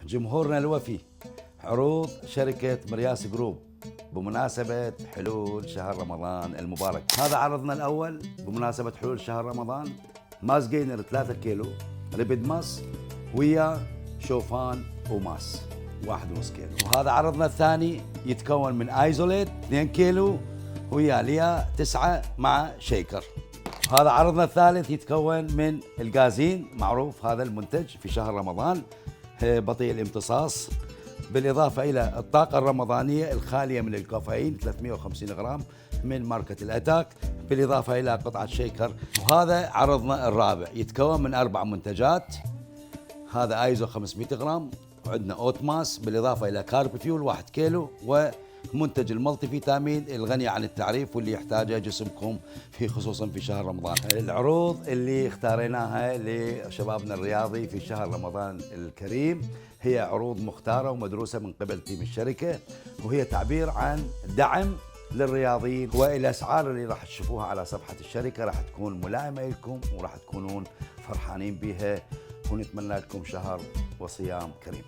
جمهورنا الوفي، عروض شركة مرياس جروب بمناسبة حلول شهر رمضان المبارك. هذا عرضنا الأول بمناسبة حلول شهر رمضان، ماس جينر 3 كيلو ريبد ماس ويا شوفان وماس 1.5 كيلو. وهذا عرضنا الثاني يتكون من ايزوليت 2 كيلو ويا ليا 9 مع شيكر. هذا عرضنا الثالث يتكون من الغازين، معروف هذا المنتج في شهر رمضان بطيء الامتصاص، بالإضافة إلى الطاقة الرمضانية الخالية من الكافيين 350 غرام من ماركة الأتاك، بالإضافة إلى قطعة شيكر. وهذا عرضنا الرابع يتكون من 4 منتجات، هذا ايزو 500 غرام، وعندنا اوت ماس بالإضافة إلى كارب فيول 1 كيلو، ومنتج الملتي فيتامين الغني عن التعريف واللي يحتاجه جسمكم في خصوصا في شهر رمضان. العروض اللي اختاريناها لشبابنا الرياضي في شهر رمضان الكريم هي عروض مختارة ومدروسة من قبل تيم الشركة، وهي تعبير عن دعم للرياضيين، والاسعار اللي راح تشوفوها على صفحة الشركة راح تكون ملائمة لكم وراح تكونون فرحانين بها، ونتمنى لكم شهر وصيام كريم.